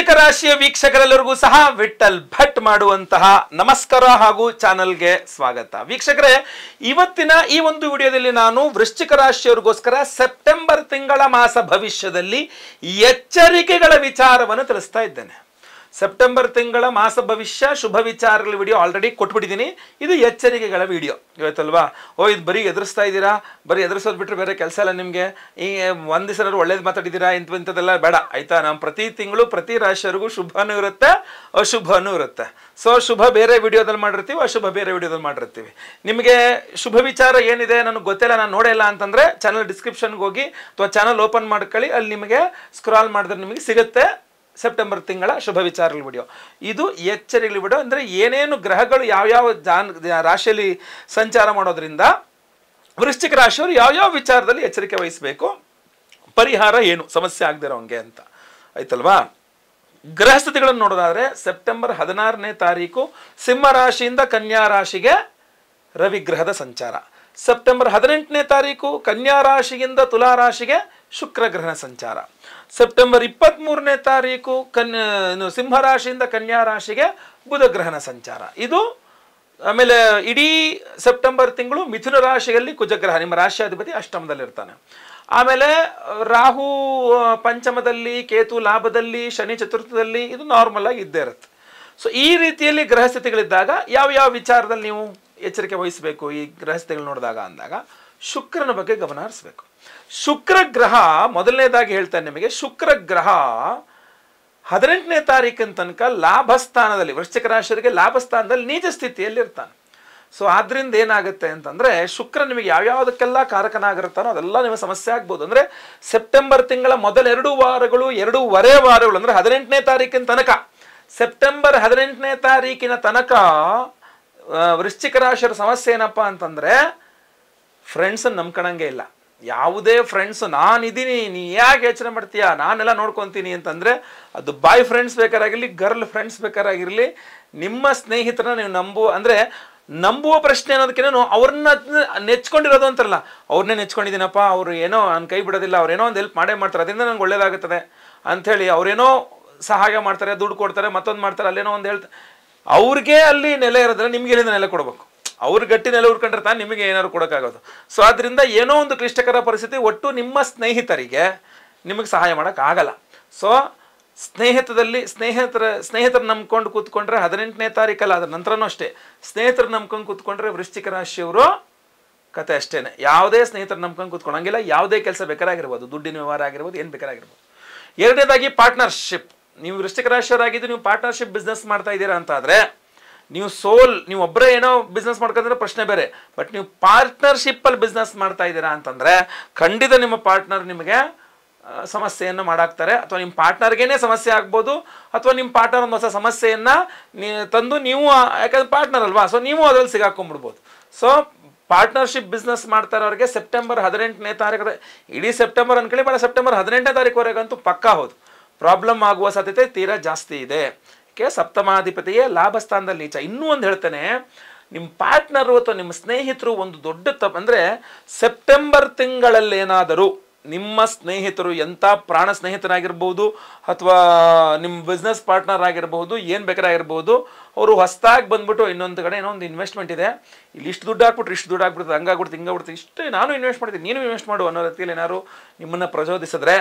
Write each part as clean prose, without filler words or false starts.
ವೃಶ್ಚಿಕ ರಾಶಿಯ ವೀಕ್ಷಕರೆಲ್ಲರಿಗೂ ಸಹ ವಿಠಲ್ ಭಟ್ ಮಾಡುವಂತಹ ನಮಸ್ಕಾರ ಹಾಗೂ ಚಾನೆಲ್ಗೆ ಸ್ವಾಗತ. ವೀಕ್ಷಕರೇ, ಇವತ್ತಿನ ಈ ಒಂದು ವಿಡಿಯೋದಲ್ಲಿ ನಾನು ವೃಶ್ಚಿಕ ರಾಶಿಯವರಿಗೋಸ್ಕರ ಸೆಪ್ಟೆಂಬರ್ ತಿಂಗಳ ಮಾಸ ಭವಿಷ್ಯದಲ್ಲಿ ಎಚ್ಚರಿಕೆಗಳ ವಿಚಾರವನ್ನು ತಿಳಿಸ್ತಾ ಇದ್ದೇನೆ. ಸೆಪ್ಟೆಂಬರ್ ತಿಂಗಳ ಮಾಸ ಭವಿಷ್ಯ ಶುಭ ವಿಚಾರಗಳ ವಿಡಿಯೋ ಆಲ್ರೆಡಿ ಕೊಟ್ಬಿಟ್ಟಿದ್ದೀನಿ. ಇದು ಎಚ್ಚರಿಕೆಗಳ ವಿಡಿಯೋ ಇವತ್ತಲ್ವಾ. ಇದು ಬರೀ ಎದುರಿಸ್ತಾ ಇದ್ದೀರಾ, ಬರೀ ಎದುರಿಸೋದು ಬಿಟ್ಟರೆ ಬೇರೆ ಕೆಲಸ ಇಲ್ಲ ನಿಮಗೆ. ಈ ಒಂದು ದಿವಸ ಒಳ್ಳೇದು ಮಾತಾಡಿದ್ದೀರಾ, ಇಂಥದ್ದೆಲ್ಲ ಬೇಡ ಆಯ್ತಾ. ನಮ್ಮ ಪ್ರತಿ ತಿಂಗಳು ಪ್ರತಿ ರಾಶಿಯವರೆಗೂ ಶುಭನೂ ಇರುತ್ತೆ, ಅಶುಭನೂ ಇರುತ್ತೆ. ಸೊ ಶುಭ ಬೇರೆ ವಿಡಿಯೋದಲ್ಲಿ ಮಾಡಿರ್ತೀವಿ, ಅಶುಭ ಬೇರೆ ವಿಡಿಯೋದಲ್ಲಿ ಮಾಡಿರ್ತೀವಿ. ನಿಮಗೆ ಶುಭ ವಿಚಾರ ಏನಿದೆ ನನಗೆ ಗೊತ್ತಿಲ್ಲ, ನಾನು ನೋಡಿಲ್ಲ ಅಂತಂದರೆ ಚಾನಲ್ ಡಿಸ್ಕ್ರಿಪ್ಷನ್ಗೆ ಹೋಗಿ ಅಥವಾ ಚಾನಲ್ ಓಪನ್ ಮಾಡ್ಕೊಳ್ಳಿ, ಅಲ್ಲಿ ನಿಮಗೆ ಸ್ಕ್ರಾಲ್ ಮಾಡಿದ್ರೆ ನಿಮಗೆ ಸಿಗುತ್ತೆ ಸೆಪ್ಟೆಂಬರ್ ತಿಂಗಳ ಶುಭ ವಿಚಾರಗಳ ವಿಡಿಯೋ. ಇದು ಎಚ್ಚರಿಕೆಗಳ ವಿಡಿಯೋ. ಅಂದರೆ ಏನೇನು ಗ್ರಹಗಳು ಯಾವ್ಯಾವ ರಾಶಿಯಲ್ಲಿ ಸಂಚಾರ ಮಾಡೋದ್ರಿಂದ ವೃಶ್ಚಿಕ ರಾಶಿಯವರು ಯಾವ್ಯಾವ ವಿಚಾರದಲ್ಲಿ ಎಚ್ಚರಿಕೆ ವಹಿಸಬೇಕು, ಪರಿಹಾರ ಏನು, ಸಮಸ್ಯೆ ಆಗದಿರೋಂಗೆ ಅಂತ ಆಯ್ತಲ್ವಾ. ಗ್ರಹಸ್ಥಿತಿಗಳನ್ನು ನೋಡೋದಾದರೆ ಸೆಪ್ಟೆಂಬರ್ 16ನೇ ತಾರೀಕು ಸಿಂಹ ರಾಶಿಯಿಂದ ಕನ್ಯಾ ರಾಶಿಗೆ ರವಿಗ್ರಹದ ಸಂಚಾರ. ಸೆಪ್ಟೆಂಬರ್ 18ನೇ ತಾರೀಕು ಕನ್ಯಾ ರಾಶಿಯಿಂದ ತುಲಾ ರಾಶಿಗೆ ಶುಕ್ರ ಗ್ರಹದ ಸಂಚಾರ. ಸೆಪ್ಟೆಂಬರ್ 23ನೇ ತಾರೀಕು ಸಿಂಹ ರಾಶಿಯಿಂದ ಕನ್ಯಾ ರಾಶಿಗೆ ಬುಧ ಗ್ರಹಣ ಸಂಚಾರ. ಇದು ಆಮೇಲೆ ಇಡೀ ಸೆಪ್ಟೆಂಬರ್ ತಿಂಗಳು ಮಿಥುನ ರಾಶಿಯಲ್ಲಿ ಕುಜಗ್ರಹ, ನಿಮ್ಮ ರಾಶಿಯಾಧಿಪತಿ ಅಷ್ಟಮದಲ್ಲಿರ್ತಾನೆ. ಆಮೇಲೆ ರಾಹು ಪಂಚಮದಲ್ಲಿ, ಕೇತು ಲಾಭದಲ್ಲಿ, ಶನಿ ಚತುರ್ಥದಲ್ಲಿ, ಇದು ನಾರ್ಮಲ್ ಆಗಿ ಇದ್ದೇ ಇರುತ್ತೆ. ಸೊ ಈ ರೀತಿಯಲ್ಲಿ ಗ್ರಹಸ್ಥಿತಿಗಳಿದ್ದಾಗ ಯಾವ ವಿಚಾರದಲ್ಲಿ ನೀವು ಎಚ್ಚರಿಕೆ ವಹಿಸಬೇಕು ಈ ಗ್ರಹಸ್ಥಿತಿಗಳು ನೋಡಿದಾಗ ಅಂದಾಗ ಶುಕ್ರನ ಬಗ್ಗೆ ಗಮನ ಹರಿಸಬೇಕು. ಶುಕ್ರ ಗ್ರಹ ಮೊದಲನೇದಾಗಿ ಹೇಳ್ತಾನೆ ನಿಮಗೆ, ಶುಕ್ರ ಗ್ರಹ 18ನೇ ತಾರೀಕಿನ ತನಕ ಲಾಭಸ್ಥಾನದಲ್ಲಿ, ವೃಶ್ಚಿಕ ರಾಶಿಯವರಿಗೆ ಲಾಭಸ್ಥಾನದಲ್ಲಿ ನೀಚ ಸ್ಥಿತಿಯಲ್ಲಿ ಇರ್ತಾನೆ. ಸೊ ಆದ್ರಿಂದ ಏನಾಗುತ್ತೆ ಅಂತಂದ್ರೆ ಶುಕ್ರ ನಿಮಗೆ ಯಾವ್ಯಾವುದಕ್ಕೆಲ್ಲ ಕಾರಕನಾಗಿರ್ತಾನೋ ಅದೆಲ್ಲ ನಿಮಗೆ ಸಮಸ್ಯೆ ಆಗ್ಬೋದು. ಅಂದ್ರೆ ಸೆಪ್ಟೆಂಬರ್ ತಿಂಗಳ ಮೊದಲ 2 ವಾರಗಳು, 2.5 ವಾರಗಳು ಅಂದ್ರೆ 18ನೇ ತಾರೀಕಿನ ತನಕ, ಸೆಪ್ಟೆಂಬರ್ 18ನೇ ತಾರೀಕಿನ ತನಕ ವೃಶ್ಚಿಕ ರಾಶಿಯವರ ಸಮಸ್ಯೆ ಏನಪ್ಪಾ ಅಂತಂದ್ರೆ ಫ್ರೆಂಡ್ಸನ್ನು ನಂಬ್ಕೊಳಂಗೆ ಇಲ್ಲ. ಯಾವುದೇ ಫ್ರೆಂಡ್ಸು ನಾನಿದ್ದೀನಿ, ನೀ ಯಾಕೆ ಯೋಚನೆ ಮಾಡ್ತೀಯಾ, ನಾನೆಲ್ಲ ನೋಡ್ಕೊತೀನಿ ಅಂತಂದರೆ, ಅದು ಬಾಯ್ ಫ್ರೆಂಡ್ಸ್ ಬೇಕಾರಾಗಿರಲಿ, ಗರ್ಲ್ ಫ್ರೆಂಡ್ಸ್ ಬೇಕಾರಾಗಿರಲಿ, ನಿಮ್ಮ ಸ್ನೇಹಿತರನ್ನ ನೀವು ನಂಬುವ ಪ್ರಶ್ನೆ ಅನ್ನೋದಕ್ಕೇನೋ ಅವ್ರನ್ನ ನೆಚ್ಕೊಂಡಿರೋದು ಅಂತಾರಲ್ಲ, ಅವ್ರನ್ನೇ ನೆಚ್ಕೊಂಡಿದ್ದೀನಪ್ಪ, ಅವ್ರು ಏನೋ ನನ್ನ ಕೈ ಬಿಡೋದಿಲ್ಲ, ಅವ್ರೇನೋ ಒಂದು ಹೆಲ್ಪ್ ಮಾಡೇ ಮಾಡ್ತಾರೆ, ಅದರಿಂದ ನಂಗೆ ಒಳ್ಳೇದಾಗುತ್ತದೆ ಅಂಥೇಳಿ ಅವರೇನೋ ಸಹಾಯ ಮಾಡ್ತಾರೆ, ದುಡ್ಡು ಕೊಡ್ತಾರೆ, ಮತ್ತೊಂದು ಮಾಡ್ತಾರೆ, ಅಲ್ಲೇನೋ ಒಂದು ಹೇಳ್ತಾರೆ, ಅವ್ರಿಗೆ ಅಲ್ಲಿ ನೆಲೆ ಇರೋದ್ರೆ ನಿಮ್ಗೆ ಎಲ್ಲಿಂದ ನೆಲೆ ಕೊಡಬೇಕು? ಅವ್ರ ಗಟ್ಟಿ ನೆಲೆ ಉರ್ಕೊಂಡಿರ್ತಾನೆ, ನಿಮಗೆ ಏನಾದ್ರು ಕೊಡೋಕ್ಕಾಗೋದು. ಸೊ ಆದ್ದರಿಂದ ಏನೋ ಒಂದು ಕ್ಲಿಷ್ಟಕರ ಪರಿಸ್ಥಿತಿ, ಒಟ್ಟು ನಿಮ್ಮ ಸ್ನೇಹಿತರಿಗೆ ನಿಮಗೆ ಸಹಾಯ ಮಾಡೋಕ್ಕಾಗಲ್ಲ. ಸೊ ಸ್ನೇಹಿತರ ನಂಬ್ಕೊಂಡು ಕೂತ್ಕೊಂಡ್ರೆ 18ನೇ ತಾರೀಕಲ್ಲ, ಅದ್ರ ನಂತರನೂ ಅಷ್ಟೇ, ಸ್ನೇಹಿತರು ನಂಬ್ಕೊಂಡು ಕೂತ್ಕೊಂಡ್ರೆ ವೃಶ್ಚಿಕ ರಾಶಿಯವರು ಕತೆ ಅಷ್ಟೇನೆ. ಯಾವುದೇ ಸ್ನೇಹಿತರು ನಂಬ್ಕೊಂಡು ಕೂತ್ಕೊಳ್ಳೋಂಗಿಲ್ಲ. ಯಾವುದೇ ಕೆಲಸ ಬೇಕಾರಾಗಿರ್ಬೋದು, ದುಡ್ಡಿನ ವ್ಯವಹಾರ ಆಗಿರ್ಬೋದು, ಏನು ಬೇಕಾರಾಗಿರ್ಬೋದು. ಎರಡನೇದಾಗಿ ಪಾರ್ಟ್ನರ್ಶಿಪ್. ನೀವು ವೃಶ್ಚಿಕ ರಾಶಿಯವರಾಗಿದ್ದು ನೀವು ಪಾರ್ಟ್ನರ್ಶಿಪ್ ಬಿಸ್ನೆಸ್ ಮಾಡ್ತಾ ಇದ್ದೀರಾ ಅಂತಾದರೆ, ನೀವು ಒಬ್ಬರೇ ಏನೋ ಬಿಸ್ನೆಸ್ ಮಾಡ್ಕೊಂಡ್ರೆ ಪ್ರಶ್ನೆ ಬೇರೆ, ಬಟ್ ನೀವು ಪಾರ್ಟ್ನರ್ಶಿಪ್ಪಲ್ಲಿ ಬಿಸ್ನೆಸ್ ಮಾಡ್ತಾ ಇದ್ದೀರಾ ಅಂತಂದರೆ ಖಂಡಿತ ನಿಮ್ಮ ಪಾರ್ಟ್ನರ್ ನಿಮಗೆ ಸಮಸ್ಯೆಯನ್ನು ಮಾಡಾಕ್ತಾರೆ, ಅಥವಾ ನಿಮ್ಮ ಪಾರ್ಟ್ನರ್ಗೇನೆ ಸಮಸ್ಯೆ ಆಗ್ಬೋದು, ಅಥವಾ ನಿಮ್ಮ ಪಾರ್ಟ್ನರ್ ಒಂದು ಹೊಸ ಸಮಸ್ಯೆಯನ್ನು ತಂದು ನೀವು, ಯಾಕಂದ್ರೆ ಪಾರ್ಟ್ನರ್ ಅಲ್ವಾ, ಸೊ ನೀವು ಅದರಲ್ಲಿ ಸಿಗಾಕೊಂಡ್ಬಿಡ್ಬೋದು. ಸೊ ಪಾರ್ಟ್ನರ್ಶಿಪ್ ಬಿಸ್ನೆಸ್ ಮಾಡ್ತಾ ಇರೋರಿಗೆ ಸೆಪ್ಟೆಂಬರ್ 18ನೇ ತಾರೀಕು, ಇಡೀ ಸೆಪ್ಟೆಂಬರ್ ಅನ್ಕೊಳ್ಳಿ, ಬೇಡ ಸೆಪ್ಟೆಂಬರ್ 18ನೇ ತಾರೀಕುವರೆಗಂತೂ ಪಕ್ಕಾ ಹೌದು, ಪ್ರಾಬ್ಲಮ್ ಆಗುವ ಸಾಧ್ಯತೆ ತೀರಾ ಜಾಸ್ತಿ ಇದೆ. ಸಪ್ತಮಾಧಿಪತಿಯೇ ಲಾಭಸ್ಥಾನದಲ್ಲಿ ನೀಚ. ಇನ್ನೂ ಒಂದು ಹೇಳ್ತೇನೆ, ನಿಮ್ಮ ಪಾರ್ಟ್ನರು ಅಥವಾ ನಿಮ್ಮ ಸ್ನೇಹಿತರು ಒಂದು ದೊಡ್ಡ ತಪ್ಪು ಅಂದರೆ, ಸೆಪ್ಟೆಂಬರ್ ತಿಂಗಳಲ್ಲಿ ಏನಾದರೂ ನಿಮ್ಮ ಸ್ನೇಹಿತರು ಎಂಥ ಪ್ರಾಣ ಸ್ನೇಹಿತರಾಗಿರ್ಬೋದು ಅಥವಾ ನಿಮ್ಮ ಬಿಸ್ನೆಸ್ ಪಾರ್ಟ್ನರ್ ಆಗಿರ್ಬೋದು, ಏನು ಬೇಕಾಗಿರ್ಬೋದು, ಅವರು ಹೊಸದಾಗಿ ಬಂದ್ಬಿಟ್ಟು ಇನ್ನೊಂದು ಕಡೆ ಏನೋ ಒಂದು ಇನ್ವೆಸ್ಟ್ಮೆಂಟ್ ಇದೆ, ಇಲ್ಲಿ ಇಷ್ಟು ದುಡ್ಡು ಹಾಕ್ಬಿಟ್ರೆ ಇಷ್ಟು ದುಡ್ಡು ಹಾಕ್ಬಿಡ್ತದೆ, ಹಿಂಗಾಗ್ಬಿಡ್ತದೆ, ಇಷ್ಟು ನಾನು ಇನ್ವೆಸ್ಟ್ ಮಾಡ್ತೀನಿ, ನೀನು ಇನ್ವೆಸ್ಟ್ ಮಾಡು ಅನ್ನೋ ರೀತಿಯಲ್ಲಿ ಏನಾದ್ರು ನಿಮ್ಮನ್ನು ಪ್ರಚೋದಿಸಿದ್ರೆ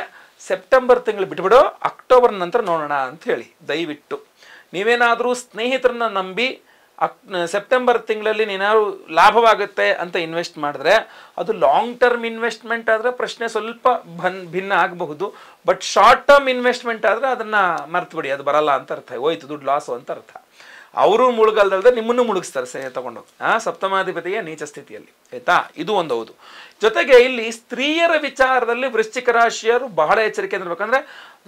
ಸೆಪ್ಟೆಂಬರ್ ತಿಂಗಳು ಬಿಟ್ಬಿಡು, ಅಕ್ಟೋಬರ್ ನಂತರ ನೋಡೋಣ ಅಂತ ಹೇಳಿ. ದಯವಿಟ್ಟು ನೀವೇನಾದರೂ ಸ್ನೇಹಿತರನ್ನ ನಂಬಿ ಸೆಪ್ಟೆಂಬರ್ ತಿಂಗಳಲ್ಲಿ ನೀನಾದ್ರು ಲಾಭವಾಗುತ್ತೆ ಅಂತ ಇನ್ವೆಸ್ಟ್ ಮಾಡಿದ್ರೆ, ಅದು ಲಾಂಗ್ ಟರ್ಮ್ ಇನ್ವೆಸ್ಟ್ಮೆಂಟ್ ಆದರೆ ಪ್ರಶ್ನೆ ಸ್ವಲ್ಪ ಭಿನ್ನ ಆಗಬಹುದು. ಬಟ್ ಶಾರ್ಟ್ ಟರ್ಮ್ ಇನ್ವೆಸ್ಟ್ಮೆಂಟ್ ಆದರೆ ಅದನ್ನು ಮರ್ತುಬಿಡಿ, ಅದು ಬರಲ್ಲ ಅಂತ ಅರ್ಥ, ಹೋಯ್ತು ದುಡ್ಡು ಲಾಸು ಅಂತ ಅರ್ಥ. ಅವರು ಮುಳುಗಲ್ದಲ್ದೆ ನಿಮ್ಮನ್ನು ಮುಳುಗಿಸ್ತಾರೆ ತಗೊಂಡು, ಸಪ್ತಮಾಧಿಪತಿಯ ನೀಚ ಸ್ಥಿತಿಯಲ್ಲಿ, ಆಯ್ತಾ. ಇದು ಒಂದು ಹೌದು. ಜೊತೆಗೆ ಇಲ್ಲಿ ಸ್ತ್ರೀಯರ ವಿಚಾರದಲ್ಲಿ ವೃಶ್ಚಿಕ ರಾಶಿಯರು ಬಹಳ ಎಚ್ಚರಿಕೆ ಇರಬೇಕಂದ್ರೆ,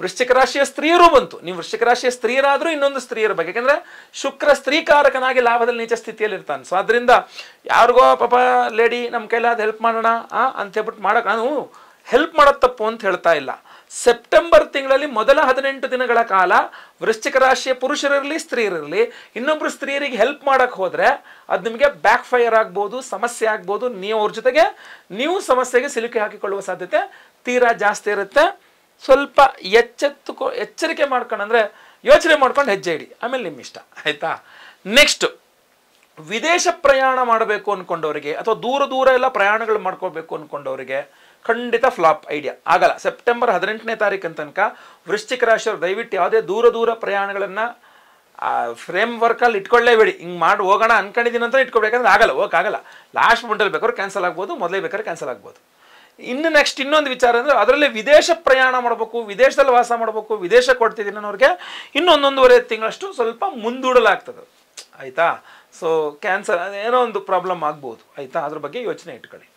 ವೃಶ್ಚಿಕ ರಾಶಿಯ ಸ್ತ್ರೀಯರು ಬಂತು, ನೀವು ವೃಶ್ಚಿಕ ರಾಶಿಯ ಸ್ತ್ರೀಯರಾದರೂ ಇನ್ನೊಂದು ಸ್ತ್ರೀಯರ ಬಗ್ಗೆ, ಯಾಕೆಂದ್ರೆ ಶುಕ್ರ ಸ್ತ್ರೀಕಾರಕನಾಗಿ ಲಾಭದಲ್ಲಿ ನೀಚ ಸ್ಥಿತಿಯಲ್ಲಿ ಇರ್ತಾನೆ. ಸೊ ಅದರಿಂದ ಯಾರಿಗೋ ಪಾಪ ಲೇಡಿ ನಮ್ಮ ಕೈಲಾದ ಹೆಲ್ಪ್ ಮಾಡೋಣ ಅಂತ ಹೇಳ್ಬಿಟ್ಟು ಮಾಡೋಕೆ, ನಾನು ಹೆಲ್ಪ್ ಮಾಡೋದು ತಪ್ಪು ಅಂತ ಹೇಳ್ತಾ ಇಲ್ಲ. ಸೆಪ್ಟೆಂಬರ್ ತಿಂಗಳಲ್ಲಿ ಮೊದಲ 18 ದಿನಗಳ ಕಾಲ ವೃಶ್ಚಿಕ ರಾಶಿಯ ಪುರುಷರಿರಲಿ ಸ್ತ್ರೀಯರಿರಲಿ ಇನ್ನೊಬ್ರು ಸ್ತ್ರೀಯರಿಗೆ ಹೆಲ್ಪ್ ಮಾಡಕ್ಕೆ ಹೋದರೆ ಅದು ನಿಮಗೆ ಬ್ಯಾಕ್ ಫೈರ್ ಆಗ್ಬೋದು, ಸಮಸ್ಯೆ ಆಗ್ಬೋದು, ನೀವು ಅವ್ರ ಜೊತೆಗೆ ನೀವು ಸಮಸ್ಯೆಗೆ ಸಿಲುಕಿ ಹಾಕಿಕೊಳ್ಳುವ ಸಾಧ್ಯತೆ ತೀರಾ ಜಾಸ್ತಿ ಇರುತ್ತೆ. ಸ್ವಲ್ಪ ಎಚ್ಚರಿಕೆ ಮಾಡ್ಕೊಂಡ್ರೆ ಯೋಚನೆ ಮಾಡ್ಕೊಂಡು ಹೆಜ್ಜೆ ಇಡಿ, ಆಮೇಲೆ ನಿಮ್ಮ ಇಷ್ಟ, ಆಯಿತಾ. ನೆಕ್ಸ್ಟ್, ವಿದೇಶ ಪ್ರಯಾಣ ಮಾಡಬೇಕು ಅಂದ್ಕೊಂಡವರಿಗೆ ಅಥವಾ ದೂರ ಎಲ್ಲ ಪ್ರಯಾಣಗಳು ಮಾಡ್ಕೋಬೇಕು ಅಂದ್ಕೊಂಡವರಿಗೆ ಖಂಡಿತ ಫ್ಲಾಪ್ ಐಡಿಯಾ, ಆಗಲ್ಲ. ಸೆಪ್ಟೆಂಬರ್ 18ನೇ ತಾರೀಕಿನ ತನಕ ವೃಶ್ಚಿಕ ರಾಶಿಯವರು ದಯವಿಟ್ಟು ಯಾವುದೇ ದೂರ ಪ್ರಯಾಣಗಳನ್ನು ಫ್ರೇಮ್ ವರ್ಕಲ್ಲಿ ಇಟ್ಕೊಳ್ಳೇಬೇಡಿ. ಹಿಂಗೆ ಮಾಡಿ ಹೋಗೋಣ ಅನ್ಕೊಂಡಿದ್ದೀನಿ ಅಂತ ಇಟ್ಕೊಬೇಕಂದ್ರೆ ಆಗಲ್ಲ, ಹೋಗೋಕ್ಕಾಗಲ್ಲ. ಲಾಸ್ಟ್ ಮಿನಿಟಲ್ಲಿ ಬೇಕಾದ್ರೆ ಕ್ಯಾನ್ಸಲ್ ಆಗ್ಬೋದು, ಮೊದಲೇ ಬೇಕಾದ್ರೆ ಕ್ಯಾನ್ಸಲ್ ಆಗ್ಬೋದು. ಇನ್ನು ನೆಕ್ಸ್ಟ್ ಇನ್ನೊಂದು ವಿಚಾರ ಅಂದರೆ ಅದರಲ್ಲಿ ವಿದೇಶ ಪ್ರಯಾಣ ಮಾಡಬೇಕು, ವಿದೇಶದಲ್ಲಿ ವಾಸ ಮಾಡಬೇಕು, ವಿದೇಶ ಕೊಡ್ತಿದ್ದೀನಿ ಅನ್ನೋರಿಗೆ ಇನ್ನೊಂದೂವರೆ ತಿಂಗಳಷ್ಟು ಸ್ವಲ್ಪ ಮುಂದೂಡಲಾಗ್ತದೆ, ಆಯಿತಾ. ಸೊ ಕ್ಯಾನ್ಸಲ್ ಏನೋ ಒಂದು ಪ್ರಾಬ್ಲಮ್ ಆಗ್ಬೋದು, ಆಯಿತಾ. ಅದ್ರ ಬಗ್ಗೆ ಯೋಚನೆ ಇಟ್ಕೊಳ್ಳಿ.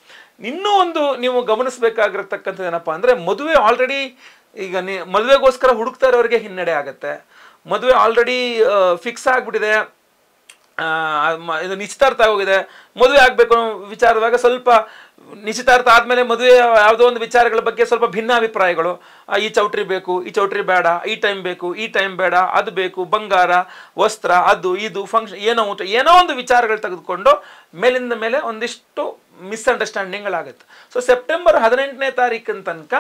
ಇನ್ನೂ ಒಂದು ನೀವು ಗಮನಿಸಬೇಕಾಗಿರ್ತಕ್ಕಂಥದ್ದು ಏನಪ್ಪ ಅಂದರೆ, ಮದುವೆ ಆಲ್ರೆಡಿ ಈಗ ಮದುವೆಗೋಸ್ಕರ ಹುಡುಕ್ತಾ ಇರೋರಿಗೆ ಹಿನ್ನಡೆ ಆಗುತ್ತೆ. ಮದುವೆ ಆಲ್ರೆಡಿ ಫಿಕ್ಸ್ ಆಗಿಬಿಟ್ಟಿದೆ, ಇದು ನಿಶ್ಚಿತಾರ್ಥ ಆಗೋಗಿದೆ, ಮದುವೆ ಆಗಬೇಕು ಅನ್ನೋ ವಿಚಾರದಾಗ ಸ್ವಲ್ಪ ನಿಶ್ಚಿತಾರ್ಥ ಆದಮೇಲೆ ಮದುವೆ ಯಾವುದೋ ಒಂದು ವಿಚಾರಗಳ ಬಗ್ಗೆ ಸ್ವಲ್ಪ ಭಿನ್ನಾಭಿಪ್ರಾಯಗಳು. ಈ ಚೌಟ್ರಿ ಬೇಕು, ಈ ಚೌಟ್ರಿ ಬೇಡ, ಈ ಟೈಮ್ ಬೇಕು, ಈ ಟೈಮ್ ಬೇಡ, ಅದು ಬೇಕು, ಬಂಗಾರ, ವಸ್ತ್ರ, ಅದು ಇದು ಫಂಕ್ಷನ್, ಏನೋ ಒಂದು ವಿಚಾರಗಳು ತೆಗೆದುಕೊಂಡು ಮೇಲಿಂದ ಮೇಲೆ ಒಂದಿಷ್ಟು ಮಿಸ್ಅಂಡರ್ಸ್ಟ್ಯಾಂಡಿಂಗ್ಗಳಾಗುತ್ತೆ. ಸೊ ಸೆಪ್ಟೆಂಬರ್ 18ನೇ ತಾರೀಕಿನ ತನಕ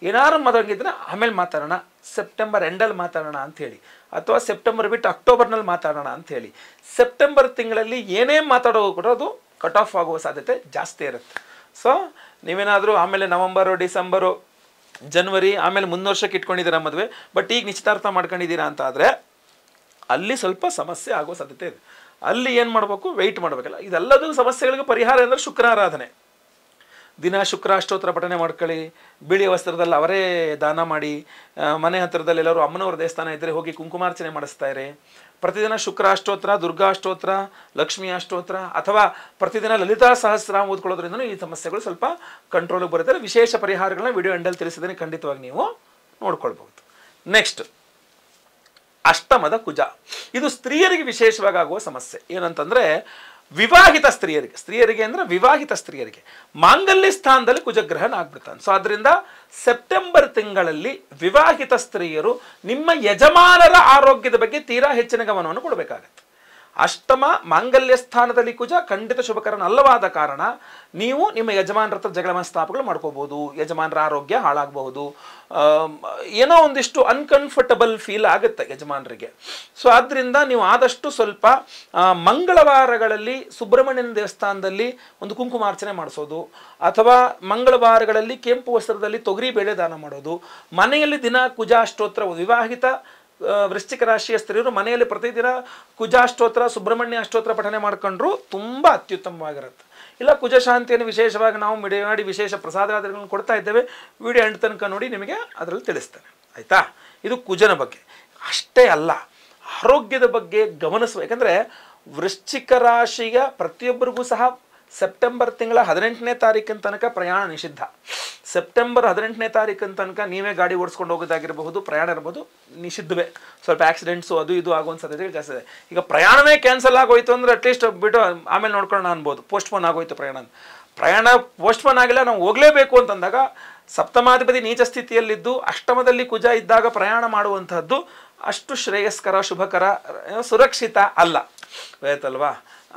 ಏನಾರು ಮಾತಾಡಿದ್ರೆ ಆಮೇಲೆ ಮಾತಾಡೋಣ, ಸೆಪ್ಟೆಂಬರ್ ಎಂಡಲ್ಲಿ ಮಾತಾಡೋಣ ಅಂಥೇಳಿ, ಅಥವಾ ಸೆಪ್ಟೆಂಬರ್ ಬಿಟ್ಟು ಅಕ್ಟೋಬರ್ನಲ್ಲಿ ಮಾತಾಡೋಣ ಅಂಥೇಳಿ. ಸೆಪ್ಟೆಂಬರ್ ತಿಂಗಳಲ್ಲಿ ಏನೇ ಮಾತಾಡೋ ಕೂಡ ಅದು ಕಟ್ ಆಫ್ ಆಗುವ ಸಾಧ್ಯತೆ ಜಾಸ್ತಿ ಇರುತ್ತೆ. ಸೊ ನೀವೇನಾದರೂ ಆಮೇಲೆ ನವಂಬರು, ಡಿಸೆಂಬರು, ಜನವರಿ, ಆಮೇಲೆ ವರ್ಷಕ್ಕೆ ಇಟ್ಕೊಂಡಿದ್ದೀರಾ ಮದುವೆ, ಬಟ್ ಈಗ ನಿಶ್ಚಿತಾರ್ಥ ಮಾಡ್ಕೊಂಡಿದ್ದೀರಾ ಅಂತ ಆದರೆ ಅಲ್ಲಿ ಸ್ವಲ್ಪ ಸಮಸ್ಯೆ ಆಗೋ ಸಾಧ್ಯತೆ ಇದೆ. ಅಲ್ಲಿ ಏನು ಮಾಡಬೇಕು, ವೆಯ್ಟ್ ಮಾಡಬೇಕಲ್ಲ. ಇದೆಲ್ಲದೂ ಸಮಸ್ಯೆಗಳಿಗೆ ಪರಿಹಾರ ಅಂದರೆ ಶುಕ್ರಾರಾಧನೆ. ದಿನ ಶುಕ್ರಾಷ್ಟೋತ್ರ ಪಠನೆ ಮಾಡ್ಕೊಳ್ಳಿ, ಬಿಳಿ ವಸ್ತ್ರದಲ್ಲಿ ಅವರೇ ದಾನ ಮಾಡಿ, ಮನೆ ಹತ್ತಿರದಲ್ಲಿ ಎಲ್ಲರೂ ಅಮ್ಮನವ್ರ ದೇವಸ್ಥಾನ ಇದ್ದರೆ ಹೋಗಿ ಕುಂಕುಮಾರ್ಚನೆ ಮಾಡಿಸ್ತಾ ಇರಿ. ಪ್ರತಿದಿನ ಶುಕ್ರಾಷ್ಟೋತ್ರ, ದುರ್ಗಾಷ್ಟೋತ್ರ, ಲಕ್ಷ್ಮೀ ಅಷ್ಟೋತ್ರ ಅಥವಾ ಪ್ರತಿದಿನ ಲಲಿತಾ ಸಹಸ್ರ ಓದ್ಕೊಳ್ಳೋದ್ರಿಂದ ಈ ಸಮಸ್ಯೆಗಳು ಸ್ವಲ್ಪ ಕಂಟ್ರೋಲಿಗೆ ಬರುತ್ತೆ. ವಿಶೇಷ ಪರಿಹಾರಗಳನ್ನ ವಿಡಿಯೋ ಎಂಡಲ್ಲಿ ತಿಳಿಸಿದ್ದೇನೆ, ಖಂಡಿತವಾಗಿ ನೀವು ನೋಡ್ಕೊಳ್ಬಹುದು. ನೆಕ್ಸ್ಟ್, ಅಷ್ಟಮದ ಕುಜ. ಇದು ಸ್ತ್ರೀಯರಿಗೆ ವಿಶೇಷವಾಗಿ ಆಗುವ ಸಮಸ್ಯೆ. ಏನಂತಂದರೆ ವಿವಾಹಿತ ಸ್ತ್ರೀಯರಿಗೆ ಅಂದರೆ ವಿವಾಹಿತ ಸ್ತ್ರೀಯರಿಗೆ ಮಾಂಗಲ್ಯ ಸ್ಥಾನದಲ್ಲಿ ಕುಜಗ್ರಹಣ ಆಗ್ಬಿಡ್ತಾನೆ. ಸೊ ಅದರಿಂದ ಸೆಪ್ಟೆಂಬರ್ ತಿಂಗಳಲ್ಲಿ ವಿವಾಹಿತ ಸ್ತ್ರೀಯರು ನಿಮ್ಮ ಯಜಮಾನರ ಆರೋಗ್ಯದ ಬಗ್ಗೆ ತೀರಾ ಹೆಚ್ಚಿನ ಗಮನವನ್ನು ಕೊಡಬೇಕಾಗತ್ತೆ. ಅಷ್ಟಮ ಮಾಂಗಲ್ಯ ಸ್ಥಾನದಲ್ಲಿ ಕುಜ ಖಂಡಿತ ಶುಭಕರನಲ್ಲವಾದ ಕಾರಣ ನೀವು ನಿಮ್ಮ ಯಜಮಾನರ ಹತ್ರ ಜಗಳ ಮನಸ್ತಾಪಗಳು ಮಾಡ್ಕೋಬಹುದು, ಯಜಮಾನರ ಆರೋಗ್ಯ ಹಾಳಾಗಬಹುದು, ಏನೋ ಒಂದಿಷ್ಟು ಅನ್ಕಂಫರ್ಟಬಲ್ ಫೀಲ್ ಆಗುತ್ತೆ ಯಜಮಾನರಿಗೆ. ಸೊ ಆದ್ದರಿಂದ ನೀವು ಆದಷ್ಟು ಸ್ವಲ್ಪ ಮಂಗಳವಾರಗಳಲ್ಲಿ ಸುಬ್ರಹ್ಮಣ್ಯನ ದೇವಸ್ಥಾನದಲ್ಲಿ ಒಂದು ಕುಂಕುಮಾರ್ಚನೆ ಮಾಡಿಸೋದು, ಅಥವಾ ಮಂಗಳವಾರಗಳಲ್ಲಿ ಕೆಂಪು ವಸ್ತ್ರದಲ್ಲಿ ತೊಗರಿ ಬೇಳೆ ದಾನ ಮಾಡೋದು, ಮನೆಯಲ್ಲಿ ದಿನ ಕುಜಾಷ್ಟೋತ್ರ, ವಿವಾಹಿತ ವೃಶ್ಚಿಕ ರಾಶಿಯ ಸ್ತ್ರೀಯರು ಮನೆಯಲ್ಲಿ ಪ್ರತಿದಿನ ಕುಜಾಷ್ಟೋತ್ರ, ಸುಬ್ರಹ್ಮಣ್ಯ ಅಷ್ಟೋತ್ರ ಪಠನೆ ಮಾಡ್ಕೊಂಡ್ರು ತುಂಬ ಅತ್ಯುತ್ತಮವಾಗಿರುತ್ತೆ. ಇಲ್ಲ ಕುಜ ಶಾಂತಿಯನ್ನು ವಿಶೇಷವಾಗಿ ನಾವು ಮಾಡಿ ವಿಶೇಷ ಪ್ರಸಾದಾದಿಗಳನ್ನು ಕೊಡ್ತಾ ಇದ್ದೇವೆ, ವಿಡಿಯೋ ಎಂಡ್ ತನಕ ನೋಡಿ, ನಿಮಗೆ ಅದರಲ್ಲಿ ತಿಳಿಸ್ತೇನೆ, ಆಯಿತಾ. ಇದು ಕುಜನ ಬಗ್ಗೆ. ಅಷ್ಟೇ ಅಲ್ಲ, ಆರೋಗ್ಯದ ಬಗ್ಗೆ ಗಮನಿಸುವ. ಯಾಕಂದರೆ ವೃಶ್ಚಿಕ ರಾಶಿಯ ಪ್ರತಿಯೊಬ್ಬರಿಗೂ ಸಹ ಸೆಪ್ಟೆಂಬರ್ ತಿಂಗಳ 18ನೇ ತಾರೀಕಿನ ತನಕ ಪ್ರಯಾಣ ನಿಷಿದ್ಧ. ಸೆಪ್ಟೆಂಬರ್ 18ನೇ ತಾರೀಕಿನ ತನಕ ನೀವೇ ಗಾಡಿ ಓಡಿಸ್ಕೊಂಡು ಹೋಗೋದಾಗಿರಬಹುದು, ಪ್ರಯಾಣ ಇರಬಹುದು, ನಿಷಿದ್ಧವೇ. ಸ್ವಲ್ಪ ಆಕ್ಸಿಡೆಂಟ್ಸು ಅದು ಇದು ಆಗುವಂಥ ಸಾಧ್ಯತೆಗಳು ಜಾಸ್ತಿ ಇದೆ. ಈಗ ಪ್ರಯಾಣವೇ ಕ್ಯಾನ್ಸಲ್ ಆಗೋಯ್ತು ಅಂದರೆ ಅಟ್ಲೀಸ್ಟ್ ಬಿಟ್ಟು ಆಮೇಲೆ ನೋಡ್ಕೊಳ್ಳೋಣ ಅನ್ಬೋದು. ಪೋಸ್ಟ್ಪೋನ್ ಆಗೋಯ್ತು ಪ್ರಯಾಣ ಪೋಸ್ಟ್ಪೋನ್ ಆಗಿಲ್ಲ, ನಾವು ಹೋಗಲೇಬೇಕು ಅಂತಂದಾಗ ಸಪ್ತಮಾಧಿಪತಿ ನೀಚ ಸ್ಥಿತಿಯಲ್ಲಿದ್ದು ಅಷ್ಟಮದಲ್ಲಿ ಕುಜ ಇದ್ದಾಗ ಪ್ರಯಾಣ ಮಾಡುವಂತಹದ್ದು ಅಷ್ಟು ಶ್ರೇಯಸ್ಕರ, ಶುಭಕರ, ಸುರಕ್ಷಿತ ಅಲ್ಲ, ಆಯ್ತಲ್ವಾ.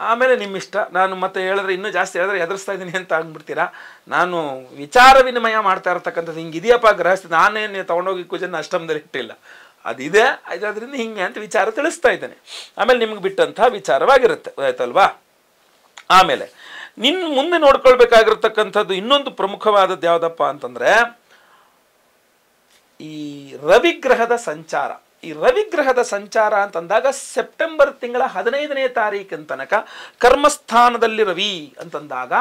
ಆಮೇಲೆ ನಿಮ್ಮಿಷ್ಟ. ನಾನು ಮತ್ತೆ ಹೇಳಿದ್ರೆ ಇನ್ನೂ ಜಾಸ್ತಿ ಹೇಳಿದ್ರೆ ಎದುರಿಸ್ತಾ ಇದ್ದೀನಿ ಅಂತ ಅಂದ್ಬಿಡ್ತೀರಾ. ನಾನು ವಿಚಾರ ವಿನಿಮಯ ಮಾಡ್ತಾ ಇರ್ತಕ್ಕಂಥದ್ದು ಹಿಂಗಿದೆಯಪ್ಪ ಗೃಹಸ್ಥಿತಿ, ನಾನೇನು ತೊಗೊಂಡೋಗಿ ಕುಜನ ಅಷ್ಟಮದಲ್ಲಿ ಇಟ್ಟಿಲ್ಲ, ಅದಿದೆ, ಅದರಿಂದ ಹಿಂಗೆ ಅಂತ ವಿಚಾರ ತಿಳಿಸ್ತಾ ಇದ್ದೇನೆ. ಆಮೇಲೆ ನಿಮ್ಗೆ ಬಿಟ್ಟಂಥ ವಿಚಾರವಾಗಿರುತ್ತೆ, ಆಯ್ತಲ್ವಾ. ಆಮೇಲೆ ಮುಂದೆ ನೋಡ್ಕೊಳ್ಬೇಕಾಗಿರ್ತಕ್ಕಂಥದ್ದು ಇನ್ನೊಂದು ಪ್ರಮುಖವಾದದ್ದು ಯಾವುದಪ್ಪ ಅಂತಂದರೆ ಈ ರವಿಗ್ರಹದ ಸಂಚಾರ. ಈ ರವಿಗ್ರಹದ ಸಂಚಾರ ಅಂತಂದಾಗ ಸೆಪ್ಟೆಂಬರ್ ತಿಂಗಳ 15ನೇ ತಾರೀಕಿನ ತನಕ ಕರ್ಮಸ್ಥಾನದಲ್ಲಿ ರವಿ ಅಂತಂದಾಗ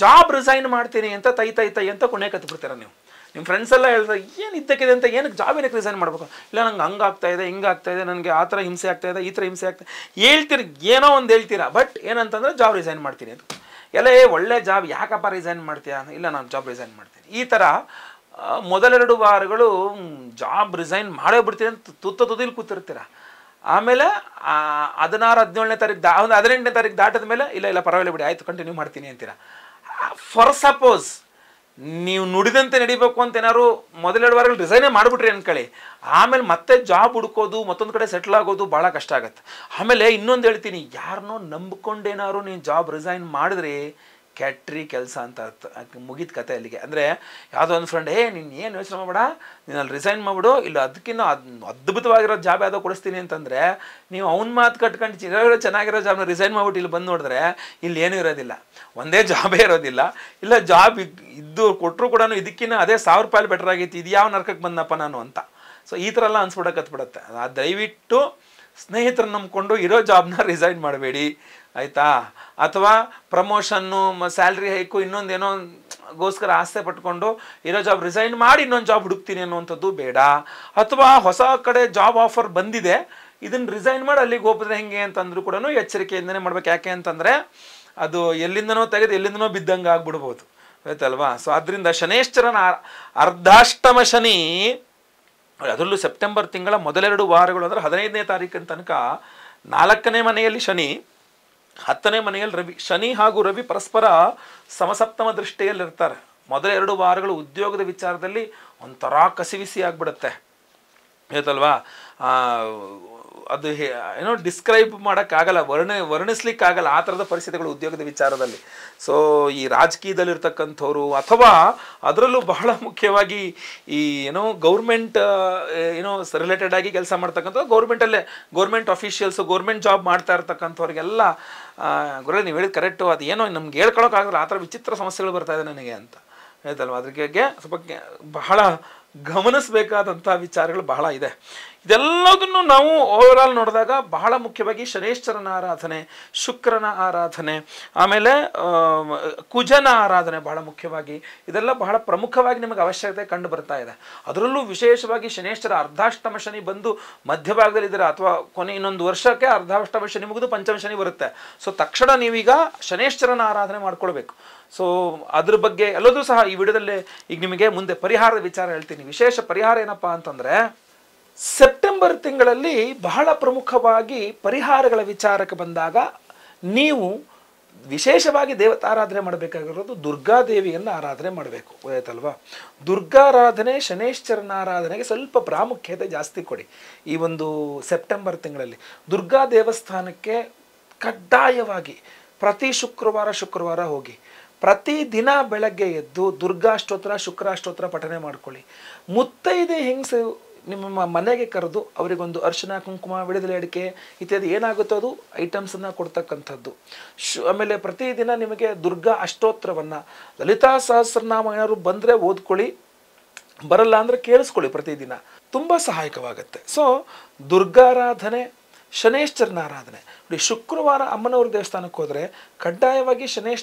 ಜಾಬ್ ರಿಸೈನ್ ಮಾಡ್ತೀನಿ ಅಂತ ತೈ ಅಂತ ಕುಣೆ ಕತ್ಬಿಡ್ತೀರ ನೀವು. ನಿಮ್ಮ ಫ್ರೆಂಡ್ಸ್ ಎಲ್ಲ ಹೇಳ್ತಾರೆ ಏನು ಇದ್ದಕ್ಕಿದೆ ಅಂತ, ಏನಕ್ಕೆ ಜಾಬ್ ಏನಕ್ಕೆ ರಿಸೈನ್ ಮಾಡಬೇಕು, ಇಲ್ಲ ನಂಗೆ ಹಂಗಾಗ್ತಾ ಇದೆ, ಹಿಂಗಾಗ್ತಾ ಇದೆ, ನನಗೆ ಆ ಥರ ಹಿಂಸೆ ಆಗ್ತಾ ಇದೆ, ಈ ಥರ ಹಿಂಸೆ ಆಗ್ತಾಯಿದೆ ಹೇಳ್ತೀರಿ, ಏನೋ ಒಂದು ಹೇಳ್ತೀರಾ. ಬಟ್ ಏನಂತಂದರೆ ಜಾಬ್ ರಿಸೈನ್ ಮಾಡ್ತೀನಿ ಅಂತ. ಎಲ್ಲ ಒಳ್ಳೆ ಜಾಬ್ ಯಾಕಪ್ಪ ರಿಸೈನ್ ಮಾಡ್ತೀಯಾ, ಇಲ್ಲ ನಾನು ಜಾಬ್ ರಿಸೈನ್ ಮಾಡ್ತೀನಿ. ಈ ಥರ ಮೊದಲೆರಡು ವಾರಗಳು ಜಾಬ್ ರಿಸೈನ್ ಮಾಡೇ ಬಿಡ್ತೀನಿ ಅಂತ ತುದಿಲಿ ಕೂತಿರ್ತೀರ. ಆಮೇಲೆ 16-17ನೇ ತಾರೀಕು 18ನೇ ತಾರೀಕು ದಾಟದ ಮೇಲೆ ಇಲ್ಲ ಪರವಾಗಿಲ್ಲ ಬಿಡಿ, ಆಯಿತು ಕಂಟಿನ್ಯೂ ಮಾಡ್ತೀನಿ ಅಂತೀರ. ಫಾರ್ ಸಪೋಸ್ ನೀವು ನುಡಿದಂತೆ ನಡಿಬೇಕು ಅಂತ ಏನಾದ್ರು ಮೊದಲೆರಡು ವಾರಗಳು ರಿಸೈನೇ ಮಾಡಿಬಿಟ್ರಿ ಅಂದ್ಕೊಳ್ಳಿ, ಆಮೇಲೆ ಮತ್ತೆ ಜಾಬ್ ಹುಡ್ಕೋದು, ಮತ್ತೊಂದು ಕಡೆ ಸೆಟ್ಲ್ ಆಗೋದು ಭಾಳ ಕಷ್ಟ ಆಗುತ್ತೆ. ಆಮೇಲೆ ಇನ್ನೊಂದು ಹೇಳ್ತೀನಿ, ಯಾರನ್ನೋ ನಂಬ್ಕೊಂಡೇನಾದ್ರು ನೀವು ಜಾಬ್ ರಿಸೈನ್ ಮಾಡಿದ್ರಿ ಕ್ಯಾಟ್ರಿ ಕೆಲಸ ಅಂತ ಅರ್ಥ. ಮುಗಿದ ಕತೆ ಅಲ್ಲಿಗೆ. ಅಂದರೆ ಯಾವುದೋ ಒಂದು ಫ್ರೆಂಡ್ ನೀನು ಏನು ಯೋಚನೆ ಮಾಡಬೇಡ, ನೀನು ಅಲ್ಲಿ ರಿಸೈನ್ ಮಾಡಿಬಿಡು, ಇಲ್ಲ ಅದಕ್ಕಿಂತ ಅದ್ಭುತವಾಗಿರೋ ಜಾಬ್ ಯಾವುದೋ ಕೊಡಿಸ್ತೀನಿ ಅಂತಂದರೆ ನೀವು ಅವ್ನ ಮಾತು ಕಟ್ಕೊಂಡು ಚೆನ್ನಾಗಿರೋ ಜಾಬ್ನ ರಿಸೈನ್ ಮಾಡ್ಬಿಟ್ಟು ಇಲ್ಲಿ ಬಂದು ನೋಡಿದ್ರೆ ಇಲ್ಲಿ ಏನೂ ಇರೋದಿಲ್ಲ, ಒಂದೇ ಜಾಬೇ ಇರೋದಿಲ್ಲ. ಇಲ್ಲ ಜಾಬ್ ಇದ್ದು ಕೊಟ್ಟರು ಕೂಡ ಇದಕ್ಕಿಂತ ಅದೇ 1000 ರೂಪಾಯಿ ಬೆಟರ್ ಆಗೈತಿ, ಇದು ಯಾವ ನರ್ಕಕ್ಕೆ ಬಂದಪ್ಪ ನಾನು ಅಂತ. ಸೊ ಈ ಥರ ಎಲ್ಲ ಅನ್ಸ್ಬಿಡಕತ್ಬಿಡುತ್ತೆ. ದಯವಿಟ್ಟು ಸ್ನೇಹಿತರನ್ನ ನಂಬ್ಕೊಂಡು ಇರೋ ಜಾಬ್ನ ರಿಸೈನ್ ಮಾಡಬೇಡಿ, ಆಯಿತಾ? ಅಥವಾ ಪ್ರಮೋಷನ್ನು, ಸ್ಯಾಲ್ರಿ ಹೈಕು, ಇನ್ನೊಂದೇನೋ ಗೋಸ್ಕರ ಆಸೆ ಪಟ್ಕೊಂಡು ಇರೋ ಜಾಬ್ ರಿಸೈನ್ ಮಾಡಿ ಇನ್ನೊಂದು ಜಾಬ್ ಹುಡುಕ್ತೀನಿ ಅನ್ನುವಂಥದ್ದು ಬೇಡ. ಅಥವಾ ಹೊಸ ಕಡೆ ಜಾಬ್ ಆಫರ್ ಬಂದಿದೆ, ಇದನ್ನು ರಿಸೈನ್ ಮಾಡಿ ಅಲ್ಲಿಗೆ ಹೋಗಿದ್ರೆ ಹೆಂಗೆ ಅಂತಂದ್ರೂ ಕೂಡ ಎಚ್ಚರಿಕೆಯಿಂದನೇ ಮಾಡ್ಬೇಕು. ಯಾಕೆ ಅಂತಂದರೆ ಅದು ಎಲ್ಲಿಂದನೋ ತೆಗೆದು ಎಲ್ಲಿಂದನೋ ಬಿದ್ದಂಗೆ ಆಗ್ಬಿಡ್ಬೋದು, ಆಯ್ತಲ್ವಾ? ಸೊ ಅದರಿಂದ ಶನೇಶ್ವರನ ಅರ್ಧಾಷ್ಟಮ ಶನಿ, ಅದರಲ್ಲೂ ಸೆಪ್ಟೆಂಬರ್ ತಿಂಗಳ ಮೊದಲೆರಡು ವಾರಗಳು ಅಂದರೆ 15ನೇ ತಾರೀಕಿನ ತನಕ 4ನೇ ಮನೆಯಲ್ಲಿ ಶನಿ, 10ನೇ ಮನೆಯಲ್ಲಿ ರವಿ. ಶನಿ ಹಾಗೂ ರವಿ ಪರಸ್ಪರ ಸಮಸಪ್ತಮ ದೃಷ್ಟಿಯಲ್ಲಿರ್ತಾರೆ. ಮೊದಲ 2 ವಾರಗಳು ಉದ್ಯೋಗದ ವಿಚಾರದಲ್ಲಿ ಒಂಥರ ಕಸಿವಿಸಿ ಆಗಿಬಿಡುತ್ತೆ, ಆಯ್ತಲ್ವಾ? ಅದು ಏನೋ ಡಿಸ್ಕ್ರೈಬ್ ಮಾಡೋಕ್ಕಾಗಲ್ಲ, ವರ್ಣಿಸ್ಲಿಕ್ಕಾಗಲ್ಲ ಆ ಥರದ ಪರಿಸ್ಥಿತಿಗಳು ಉದ್ಯೋಗದ ವಿಚಾರದಲ್ಲಿ. ಸೊ ಈ ರಾಜಕೀಯದಲ್ಲಿರ್ತಕ್ಕಂಥವ್ರು, ಅಥವಾ ಅದರಲ್ಲೂ ಬಹಳ ಮುಖ್ಯವಾಗಿ ಈ ಗೌರ್ಮೆಂಟ್ ರಿಲೇಟೆಡ್ ಆಗಿ ಕೆಲಸ ಮಾಡ್ತಕ್ಕಂಥ ಗೌರ್ಮೆಂಟ್ ಅಫಿಷಿಯಲ್ಸು, ಗೌರ್ಮೆಂಟ್ ಜಾಬ್ ಮಾಡ್ತಾ ಇರ್ತಕ್ಕಂಥವ್ರಿಗೆಲ್ಲ ಗುರು ನೀವು ಹೇಳಿದ ಕರೆಕ್ಟು, ಅದು ಏನೋ ನಮ್ಗೆ ಹೇಳ್ಕೊಳಕ್ಕಾಗಲ್ಲ, ಆ ಥರ ವಿಚಿತ್ರ ಸಮಸ್ಯೆಗಳು ಬರ್ತಾ ಇದೆ ನನಗೆ ಅಂತ, ಆಯ್ತಲ್ವ? ಅದ್ರಿಗೆ ಸ್ವಲ್ಪ ಬಹಳ ಗಮನಿಸಬೇಕಾದಂಥ ವಿಚಾರಗಳು ಬಹಳ ಇದೆ. ಇದೆಲ್ಲದನ್ನು ನಾವು ಓವರಾಲ್ ನೋಡಿದಾಗ ಬಹಳ ಮುಖ್ಯವಾಗಿ ಶನೇಶ್ವರನ ಆರಾಧನೆ, ಶುಕ್ರನ ಆರಾಧನೆ, ಆಮೇಲೆ ಕುಜನ ಆರಾಧನೆ ಬಹಳ ಮುಖ್ಯವಾಗಿ, ಇದೆಲ್ಲ ಬಹಳ ಪ್ರಮುಖವಾಗಿ ನಿಮಗೆ ಅವಶ್ಯಕತೆ ಕಂಡು ಬರ್ತಾ ಇದೆ. ಅದರಲ್ಲೂ ವಿಶೇಷವಾಗಿ ಶನೇಶ್ವರ ಅರ್ಧಾಷ್ಟಮ ಶನಿ ಬಂದು ಮಧ್ಯಭಾಗದಲ್ಲಿ ಇದ್ದೀರಾ, ಅಥವಾ ಇನ್ನೊಂದು ವರ್ಷಕ್ಕೆ ಅರ್ಧಾಷ್ಟಮ ಶನಿ ಮುಗಿದು ಪಂಚಮ ಶನಿ ಬರುತ್ತೆ. ಸೊ ತಕ್ಷಣ ನೀವೀಗ ಶನೇಶ್ವರನ ಆರಾಧನೆ ಮಾಡ್ಕೊಳ್ಬೇಕು. ಸೊ ಅದ್ರ ಬಗ್ಗೆ ಎಲ್ಲದೂ ಸಹ ಈ ವಿಡಿಯೋದಲ್ಲೇ ಈಗ ನಿಮಗೆ ಮುಂದೆ ಪರಿಹಾರದ ವಿಚಾರ ಹೇಳ್ತೀನಿ. ವಿಶೇಷ ಪರಿಹಾರ ಏನಪ್ಪಾ ಅಂತಂದರೆ, ಸೆಪ್ಟೆಂಬರ್ ತಿಂಗಳಲ್ಲಿ ಬಹಳ ಪ್ರಮುಖವಾಗಿ ಪರಿಹಾರಗಳ ವಿಚಾರಕ್ಕೆ ಬಂದಾಗ ನೀವು ವಿಶೇಷವಾಗಿ ದೇವತಾರಾಧನೆ ಮಾಡಬೇಕಾಗಿರೋದು ದುರ್ಗಾದೇವಿಯನ್ನು ಆರಾಧನೆ ಮಾಡಬೇಕು, ಆಯ್ತಲ್ವಾ? ದುರ್ಗಾರಾಧನೆ, ಶನೇಶ್ವರನ ಆರಾಧನೆಗೆ ಸ್ವಲ್ಪ ಪ್ರಾಮುಖ್ಯತೆ ಜಾಸ್ತಿ ಕೊಡಿ. ಈ ಒಂದು ಸೆಪ್ಟೆಂಬರ್ ತಿಂಗಳಲ್ಲಿ ದುರ್ಗಾ ದೇವಸ್ಥಾನಕ್ಕೆ ಕಡ್ಡಾಯವಾಗಿ ಪ್ರತಿ ಶುಕ್ರವಾರ ಹೋಗಿ ಪ್ರತಿದಿನ ಬೆಳಗ್ಗೆ ಎದ್ದು ದುರ್ಗಾಷ್ಟೋತ್ರ, ಶುಕ್ರಾಷ್ಟೋತ್ರ ಪಠನೆ ಮಾಡ್ಕೊಳ್ಳಿ. ಮುತ್ತೈದೆ ಹೆಂಗಸು ನಿಮ್ಮ ಮನೆಗೆ ಕರೆದು ಅವರಿಗೊಂದು ಅರಿಶಿನ, ಕುಂಕುಮ, ವಿಳೆದೆಲೆ ಅಡಿಕೆ ಇತ್ಯಾದಿ ಏನಾಗುತ್ತೋ ಅದು ಐಟಮ್ಸನ್ನು ಕೊಡ್ತಕ್ಕಂಥದ್ದು. ಆಮೇಲೆ ಪ್ರತಿದಿನ ನಿಮಗೆ ದುರ್ಗಾ ಅಷ್ಟೋತ್ರವನ್ನು, ಲಲಿತಾ ಸಹಸ್ರನಾಮ ಏನಾದ್ರು ಬಂದರೆ ಓದ್ಕೊಳ್ಳಿ, ಬರಲ್ಲ ಅಂದರೆ ಕೇಳಿಸ್ಕೊಳ್ಳಿ, ಪ್ರತಿದಿನ ತುಂಬ ಸಹಾಯಕವಾಗುತ್ತೆ. ಸೊ ದುರ್ಗಾರಾಧನೆ, ಶನೇಶ್ವರನ ಆರಾಧನೆ ನೋಡಿ. ಶುಕ್ರವಾರ ಅಮ್ಮನವ್ರ ದೇವಸ್ಥಾನಕ್ಕೆ ಹೋದರೆ ಕಡ್ಡಾಯವಾಗಿ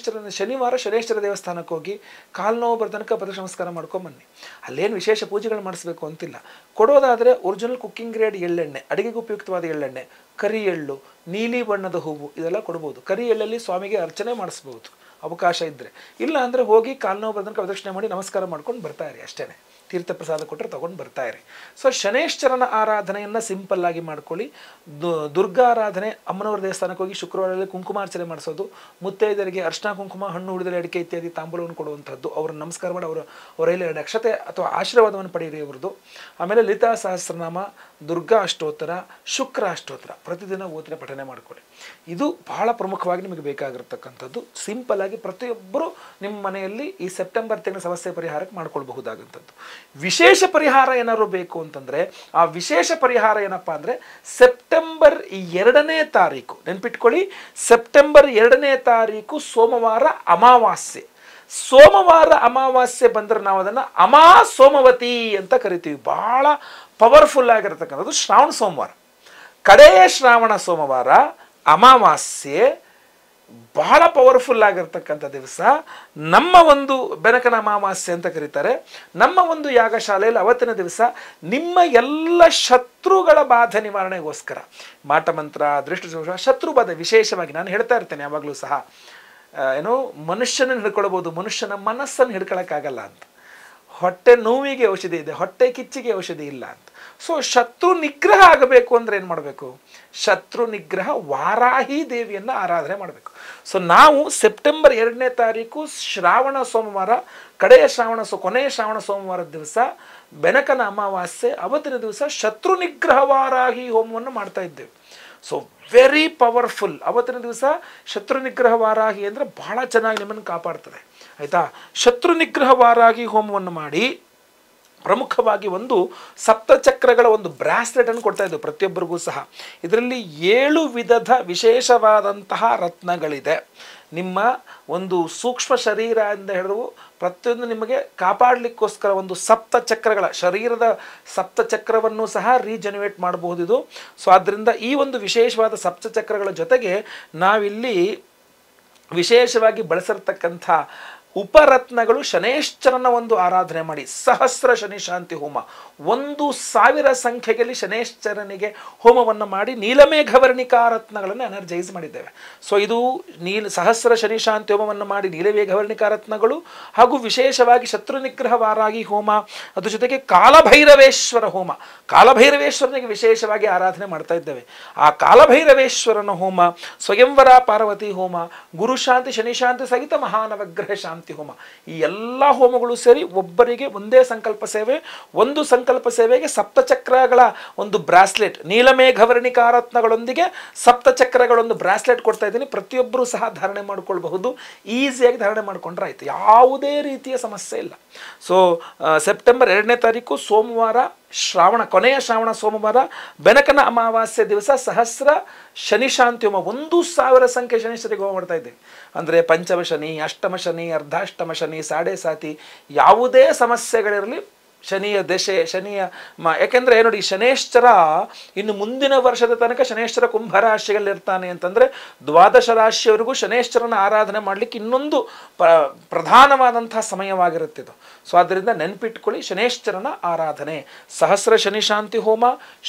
ಶನಿವಾರ ಶನೇಶ್ವರ ದೇವಸ್ಥಾನಕ್ಕೆ ಹೋಗಿ ಕಾಲು ನೋವು ಬರೋ ತನಕ ಪ್ರದಕ್ಷಿಣ ನಮಸ್ಕಾರ ಮಾಡ್ಕೊಂಬನ್ನಿ. ಅಲ್ಲೇನು ವಿಶೇಷ ಪೂಜೆಗಳು ಮಾಡಿಸ್ಬೇಕು ಅಂತಿಲ್ಲ. ಕೊಡೋದಾದರೆ ಒರಿಜಿನಲ್ ಕುಕ್ಕಿಂಗ್ ಗ್ರೇಡ್ ಎಳ್ಳೆಣ್ಣೆ, ಅಡುಗೆಗೆ ಉಪಯುಕ್ತವಾದ ಎಳ್ಳೆಣ್ಣೆ, ಕರಿ ಎಳ್ಳು, ನೀಲಿ ಬಣ್ಣದ ಹೂವು ಇದೆಲ್ಲ ಕೊಡ್ಬೋದು. ಕರಿ ಎಳ್ಳಲ್ಲಿ ಸ್ವಾಮಿಗೆ ಅರ್ಚನೆ ಮಾಡಿಸ್ಬೋದು ಅವಕಾಶ ಇದ್ದರೆ. ಇಲ್ಲ ಅಂದರೆ ಹೋಗಿ ಕಾಲು ನೋವು ಬರೋ ತನಕ ಪ್ರದಕ್ಷಿಣೆ ಮಾಡಿ ನಮಸ್ಕಾರ ಮಾಡ್ಕೊಂಡು ಬರ್ತಾ ಇರಿ, ಅಷ್ಟೇ. ತೀರ್ಥ ಪ್ರಸಾದ ಕೊಟ್ಟರೆ ತೊಗೊಂಡು ಬರ್ತಾ ಇರಿ. ಸೊ ಶನೇಶ್ವರನ ಆರಾಧನೆಯನ್ನು ಸಿಂಪಲ್ ಆಗಿ ಮಾಡ್ಕೊಳ್ಳಿ. ದುರ್ಗಾ ಆರಾಧನೆ, ಅಮ್ಮನವರ ದೇವಸ್ಥಾನಕ್ಕೆ ಹೋಗಿ ಶುಕ್ರವಾರದಲ್ಲಿ ಕುಂಕುಮಾರ್ಚನೆ ಮಾಡಿಸೋದು, ಮುತ್ತೈದರಿಗೆ ಅರ್ಶಿನ, ಕುಂಕುಮ, ಹಣ್ಣು, ಉಳಿದೆಲೆ ಅಡಿಕೆ ಇತ್ಯಾದಿ ತಾಂಬೂಲವನ್ನು ಕೊಡುವಂಥದ್ದು, ಅವ್ರನ್ನ ನಮಸ್ಕಾರ ಮಾಡಿ ಅವರಲ್ಲಿ 2 ಅಕ್ಷತೆ ಅಥವಾ ಆಶೀರ್ವಾದವನ್ನು ಪಡೆಯಿರಿ ಅವ್ರದ್ದು. ಆಮೇಲೆ ಲಲಿತಾ ಸಹಸ್ರನಾಮ, ದುರ್ಗಾ ಅಷ್ಟೋತ್ತರ, ಶುಕ್ರ ಅಷ್ಟೋತ್ತರ ಪ್ರತಿದಿನ ಓದಿನ ಪಠನೆ ಮಾಡಿಕೊಳ್ಳಿ. ಇದು ಬಹಳ ಪ್ರಮುಖವಾಗಿ ನಿಮಗೆ ಬೇಕಾಗಿರ್ತಕ್ಕಂಥದ್ದು. ಸಿಂಪಲ್ ಆಗಿ ಪ್ರತಿಯೊಬ್ಬರು ನಿಮ್ಮ ಮನೆಯಲ್ಲಿ ಈ ಸೆಪ್ಟೆಂಬರ್ ತಿಂಗಳ ಸಮಸ್ಯೆ ಪರಿಹಾರಕ್ಕೆ ಮಾಡ್ಕೊಳ್ಬಹುದಾದಂಥದ್ದು. ವಿಶೇಷ ಪರಿಹಾರ ಏನಾದ್ರು ಬೇಕು ಅಂತಂದರೆ, ಆ ವಿಶೇಷ ಪರಿಹಾರ ಏನಪ್ಪ ಅಂದರೆ ಸೆಪ್ಟೆಂಬರ್ 2ನೇ ತಾರೀಕು, ನೆನ್ಪಿಟ್ಕೊಳ್ಳಿ, ಸೆಪ್ಟೆಂಬರ್ 2ನೇ ತಾರೀಕು ಸೋಮವಾರ ಅಮಾವಾಸ್ಯೆ. ಸೋಮವಾರ ಅಮಾವಾಸ್ಯೆ ಬಂದರೆ ನಾವು ಅದನ್ನು ಅಮಾ ಸೋಮವತಿ ಅಂತ ಕರಿತೀವಿ. ಬಹಳ ಪವರ್ಫುಲ್ ಆಗಿರತಕ್ಕಂಥದ್ದು ಶ್ರಾವಣ ಸೋಮವಾರ, ಕಡೆಯ ಶ್ರಾವಣ ಸೋಮವಾರ ಅಮಾವಾಸ್ಯೆ ಬಹಳ ಪವರ್ಫುಲ್ ಆಗಿರ್ತಕ್ಕಂಥ ದಿವಸ. ನಮ್ಮ ಒಂದು ಬೆನಕನ ಅಮಾವಾಸ್ಯೆ ಅಂತ ಕರೀತಾರೆ. ನಮ್ಮ ಒಂದು ಯಾಗಶಾಲೆಯಲ್ಲಿ ಅವತ್ತಿನ ದಿವಸ ನಿಮ್ಮ ಎಲ್ಲ ಶತ್ರುಗಳ ಬಾಧೆ ನಿವಾರಣೆಗೋಸ್ಕರ ಮಾಟಮಂತ್ರ, ದೃಷ್ಟಿದೋಷ, ಶತ್ರು ಬಾಧೆ ವಿಶೇಷವಾಗಿ ನಾನು ಹೇಳ್ತಾ ಇರ್ತೇನೆ ಯಾವಾಗಲೂ ಸಹ. ಮನುಷ್ಯನನ್ನು ಹಿಡ್ಕೊಳ್ಬೋದು, ಮನುಷ್ಯನ ಮನಸ್ಸನ್ನು ಹಿಡ್ಕೊಳಕ್ಕಾಗಲ್ಲ ಅಂತ. ಹೊಟ್ಟೆ ನೋವಿಗೆ ಔಷಧಿ ಇದೆ, ಹೊಟ್ಟೆ ಕಿಚ್ಚಿಗೆ ಔಷಧಿ ಇಲ್ಲ ಅಂತ. ಸೊ ಶತ್ರು ನಿಗ್ರಹ ಆಗಬೇಕು ಅಂದರೆ ಏನು ಮಾಡಬೇಕು? ಶತ್ರು ನಿಗ್ರಹ ವಾರಾಹಿ ದೇವಿಯನ್ನು ಆರಾಧನೆ ಮಾಡಬೇಕು. ಸೊ ನಾವು ಸೆಪ್ಟೆಂಬರ್ 2ನೇ ತಾರೀಕು ಶ್ರಾವಣ ಸೋಮವಾರ, ಕೊನೆಯ ಶ್ರಾವಣ ಸೋಮವಾರದ ದಿವಸ ಬೆನಕನ ಅಮಾವಾಸ್ಯೆ, ಅವತ್ತಿನ ದಿವಸ ಶತ್ರು ನಿಗ್ರಹ ವಾರಾಹಿ ಹೋಮವನ್ನು ಮಾಡ್ತಾ ಇದ್ದೇವೆ. So very powerful. ಅವತ್ತಿನ ದಿವಸ ಶತ್ರು ನಿಗ್ರಹ ವಾರಾಹಿ ಅಂದರೆ ಬಹಳ ಚೆನ್ನಾಗಿ ನಿಮ್ಮನ್ನು ಕಾಪಾಡ್ತದೆ, ಆಯಿತಾ. ಶತ್ರು ನಿಗ್ರಹ ವಾರಾಹಿ ಹೋಮವನ್ನು ಮಾಡಿ ಪ್ರಮುಖವಾಗಿ ಒಂದು ಸಪ್ತಚಕ್ರಗಳ ಒಂದು ಬ್ರಾಸ್ಲೆಟನ್ನು ಕೊಡ್ತಾ ಇದ್ದು ಪ್ರತಿಯೊಬ್ಬರಿಗೂ ಸಹ. ಇದರಲ್ಲಿ 7 ವಿಧದ ವಿಶೇಷವಾದಂತಹ ರತ್ನಗಳಿದೆ. ನಿಮ್ಮ ಒಂದು ಸೂಕ್ಷ್ಮ ಶರೀರ ಅಂತ ಹೇಳಿದ್ರು ಪ್ರತಿಯೊಂದು ನಿಮಗೆ ಕಾಪಾಡಲಿಕ್ಕೋಸ್ಕರ ಒಂದು ಸಪ್ತಚಕ್ರಗಳ ಶರೀರದ ಸಪ್ತಚಕ್ರವನ್ನು ಸಹ ರೀಜನರೇಟ್ ಮಾಡಬಹುದು ಇದು. ಸೊ ಆದ್ದರಿಂದ ಈ ಒಂದು ವಿಶೇಷವಾದ ಸಪ್ತಚಕ್ರಗಳ ಜೊತೆಗೆ ನಾವಿಲ್ಲಿ ವಿಶೇಷವಾಗಿ ಬಳಸಿರ್ತಕ್ಕಂಥ ಉಪರತ್ನಗಳು ಶನೇಶ್ಚರನ ಒಂದು ಆರಾಧನೆ ಮಾಡಿ ಸಹಸ್ರ ಶನಿ ಶಾಂತಿ ಹೋಮ 1000 ಸಂಖ್ಯೆಯಲ್ಲಿ ಶನೇಶ್ಚರನಿಗೆ ಹೋಮವನ್ನು ಮಾಡಿ ನೀಲಮೇಘವರ್ಣಿಕಾ ರತ್ನಗಳನ್ನು ಎನರ್ಜೈಸ್ ಮಾಡಿದ್ದೇವೆ. ಸೊ ಇದು ಸಹಸ್ರ ಶನಿ ಶಾಂತಿ ಹೋಮವನ್ನು ಮಾಡಿ ನೀಲಮೇಘವರ್ಣಿಕಾ ರತ್ನಗಳು ಹಾಗೂ ವಿಶೇಷವಾಗಿ ಶತ್ರು ನಿಗ್ರಹ ವಾರಾಹಿ ಹೋಮ, ಅದ್ರ ಜೊತೆಗೆ ಕಾಲಭೈರವೇಶ್ವರ ಹೋಮ, ಕಾಲಭೈರವೇಶ್ವರನಿಗೆ ವಿಶೇಷವಾಗಿ ಆರಾಧನೆ ಮಾಡ್ತಾ ಇದ್ದೇವೆ. ಆ ಕಾಲಭೈರವೇಶ್ವರನ ಹೋಮ, ಸ್ವಯಂವರ ಪಾರ್ವತಿ ಹೋಮ, ಗುರುಶಾಂತಿ ಶನಿಶಾಂತಿ ಸಹಿತ ಮಹಾನವಗ್ರಹ ಶಾಂತಿ ಹೋಮ, ಈ ಎಲ್ಲ ಹೋಮಗಳು ಸೇರಿ ಒಬ್ಬರಿಗೆ ಒಂದೇ ಸಂಕಲ್ಪ ಸೇವೆ. ಒಂದು ಸಂಕಲ್ಪ ಸೇವೆಗೆ ಸಪ್ತಚಕ್ರಗಳ ಒಂದು ಬ್ರಾಸ್ಲೆಟ್, ನೀಲಮೇಘವರ್ಣಿಕಾ ರತ್ನಗಳೊಂದಿಗೆ ಸಪ್ತಚಕ್ರಗಳೊಂದು ಬ್ರಾಸ್ಲೆಟ್ ಕೊಡ್ತಾ ಇದ್ದೀನಿ. ಪ್ರತಿಯೊಬ್ಬರೂ ಸಹ ಧಾರಣೆ ಮಾಡಿಕೊಳ್ಬಹುದು, ಈಸಿಯಾಗಿ ಧಾರಣೆ ಮಾಡಿಕೊಂಡ್ರೆ ಆಯಿತು, ಯಾವುದೇ ರೀತಿಯ ಸಮಸ್ಯೆ ಇಲ್ಲ. ಸೊ ಸೆಪ್ಟೆಂಬರ್ 2ನೇ ತಾರೀಕು ಸೋಮವಾರ, ಕೊನೆಯ ಶ್ರಾವಣ ಸೋಮವಾರ, ಬೆನಕನ ಅಮಾವಾಸ್ಯೆ ದಿವಸ ಸಹಸ್ರ ಶನಿ ಶಾಂತಿ ಹೋಮ 1000 ಸಂಖ್ಯೆ ಶನೀಶ್ವರಿಗೆ ಹೋಮ ಮಾಡ್ತಾ ಇದ್ದೇವೆ. ಅಂದರೆ ಪಂಚಮ ಶನಿ, ಅಷ್ಟಮ ಶನಿ, ಅರ್ಧಾಷ್ಟಮ ಶನಿ, ಸಾಡೆ ಸಾತಿ, ಯಾವುದೇ ಸಮಸ್ಯೆಗಳಿರಲಿ ಶನಿಯ ದಶೆ ಶನಿಯ ಯಾಕೆಂದರೆ ನೋಡಿ ಶನೇಶ್ವರ ಇನ್ನು ಮುಂದಿನ ವರ್ಷದ ತನಕ ಶನೇಶ್ವರ ಕುಂಭರಾಶಿಯಲ್ಲಿರ್ತಾನೆ ಅಂತಂದರೆ 12 ರಾಶಿಯವರೆಗೂ ಶನೇಶ್ವರನ ಆರಾಧನೆ ಮಾಡಲಿಕ್ಕೆ ಇನ್ನೊಂದು ಪ್ರಧಾನವಾದಂತಹ ಸಮಯವಾಗಿರುತ್ತಿದ್ದು. ಸೊ ಆದ್ದರಿಂದ ನೆನಪಿಟ್ಕೊಳ್ಳಿ, ಶನೇಶ್ವರನ ಆರಾಧನೆ, ಸಹಸ್ರ ಶನಿ ಶಾಂತಿ ಹೋಮ,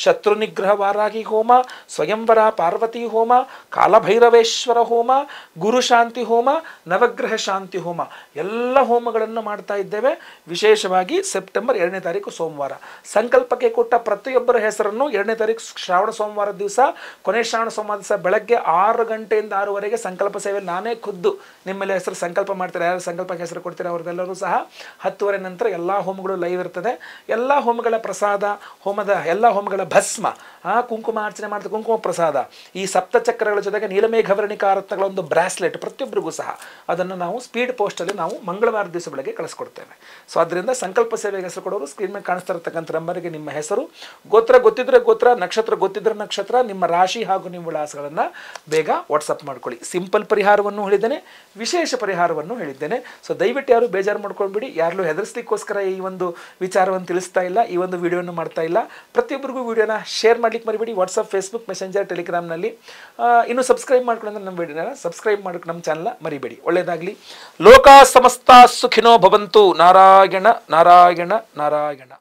ಶತ್ರು ನಿಗ್ರಹ ವಾರಾಹಿ ಹೋಮ, ಸ್ವಯಂವರ ಪಾರ್ವತಿ ಹೋಮ, ಕಾಲಭೈರವೇಶ್ವರ ಹೋಮ, ಗುರು ಶಾಂತಿ ಹೋಮ, ನವಗ್ರಹ ಶಾಂತಿ ಹೋಮ, ಎಲ್ಲ ಹೋಮಗಳನ್ನು ಮಾಡ್ತಾ ಇದ್ದೇವೆ. ವಿಶೇಷವಾಗಿ ಸೆಪ್ಟೆಂಬರ್ 2ನೇ ತಾರೀಕು ಸೋಮವಾರ ಸಂಕಲ್ಪಕ್ಕೆ ಕೊಟ್ಟ ಪ್ರತಿಯೊಬ್ಬರ ಹೆಸರನ್ನು 2ನೇ ತಾರೀಕು ಶ್ರಾವಣ ಸೋಮವಾರ ದಿವಸ, ಕೊನೆ ಶ್ರಾವಣ ಸೋಮವಾರ ದಿವಸ ಬೆಳಗ್ಗೆ 6 ಗಂಟೆಯಿಂದ 6ವರೆಗೆ ಸಂಕಲ್ಪ ಸೇವೆ ನಾನೇ ಖುದ್ದು ನಿಮ್ಮೆಲ್ಲ ಹೆಸರು ಸಂಕಲ್ಪ ಮಾಡ್ತಾರೆ. ಯಾರು ಸಂಕಲ್ಪಕ್ಕೆ ಹೆಸರು ಕೊಡ್ತೀರಾ ಅವರೆಲ್ಲರೂ ಸಹ 10 ನಂತರ ಎಲ್ಲ ಹೋಮಗಳು ಲೈವ್ ಇರ್ತದೆ. ಎಲ್ಲ ಹೋಮಗಳ ಪ್ರಸಾದ, ಎಲ್ಲ ಹೋಮಗಳ ಭಸ್ಮ, ಕುಂಕುಮ ಅರ್ಚನೆ ಮಾಡ್ತಾರೆ, ಕುಂಕುಮ ಪ್ರಸಾದ, ಈ ಸಪ್ತಚಕ್ರಗಳ ಜೊತೆಗೆ ನೀಲಮೇಘವರ್ಣಿಕಾ ರತ್ನಗಳ ಒಂದು ಬ್ರಾಸ್ಲೆಟ್ ಪ್ರತಿಯೊಬ್ಬರಿಗೂ ಸಹ ಅದನ್ನು ನಾವು ಸ್ಪೀಡ್ ಪೋಸ್ಟಲ್ಲಿ ನಾವು ಮಂಗಳವಾರ ದಿವಸ ಬೆಳಗ್ಗೆ ಕಳಿಸ್ಕೊಡ್ತೇವೆ. ಸೊ ಅದರಿಂದ ಸಂಕಲ್ಪ ಸೇವೆಗೆ ಹೆಸರು ಕೊಡೋರು ಸ್ಕ್ರೀನ್ ಮೇಲೆ ಕಾಣಿಸ್ತಾ ಇರತಕ್ಕಂಥ ನಂಬರ್ಗೆ ನಿಮ್ಮ ಹೆಸರು, ಗೋತ್ರ ಗೊತ್ತಿದ್ರೆ ಗೋತ್ರ, ನಕ್ಷತ್ರ ಗೊತ್ತಿದ್ರೆ ನಕ್ಷತ್ರ, ನಿಮ್ಮ ರಾಶಿ ಹಾಗೂ ನಿಮ್ಮ ವಿಳಾಸಗಳನ್ನು ಬೇಗ ವಾಟ್ಸಪ್ ಮಾಡ್ಕೊಳ್ಳಿ. ಸಿಂಪಲ್ ಪರಿಹಾರವನ್ನು ಹೇಳಿದ್ದೇನೆ, ವಿಶೇಷ ಪರಿಹಾರವನ್ನು ಹೇಳಿದ್ದೇನೆ. ಸೊ ದಯವಿಟ್ಟು ಯಾರು ಬೇಜಾರು ಮಾಡ್ಕೊಂಡ್ಬಿಡಿ, ಯಾರು ಹೆದರಿಸ್ಲಿಕ್ಕೋಸ್ಕರ ಈ ಒಂದು ವಿಚಾರವನ್ನು ತಿಳಿಸ್ತಾ ಇಲ್ಲ, ಈ ಒಂದು ವಿಡಿಯೋವನ್ನು ಮಾಡ್ತಾ ಇಲ್ಲ. ಪ್ರತಿಯೊಬ್ಬರಿಗೂ ವಿಡಿಯೋನ ಶೇರ್ ಮಾಡ್ಲಿಕ್ಕೆ ಮರಿಬೇಡಿ. ವಾಟ್ಸಪ್, ಫೇಸ್ಬುಕ್, ಮೆಸೆಂಜರ್, ಟೆಲಿಗ್ರಾಮ್ನಲ್ಲಿ ಇನ್ನು ಸಬ್ಸ್ಕ್ರೈಬ್ ಮಾಡ್ಕೊಂಡು ನಮ್ಮ ವಿಡಿಯೋನ ಸಬ್ಸ್ಕ್ರೈಬ್ ಮಾಡೋಕೆ ನಮ್ಮ ಚಾನಲ್ನ ಮರಿಬೇಡಿ. ಒಳ್ಳೆಯದಾಗಲಿ. ಲೋಕ ಸಮಸ್ತ ಸುಖಿನೋ ಭವಂತು. ನಾರಾಯಣ ನಾರಾಯಣ ನಾರಾಯಣ.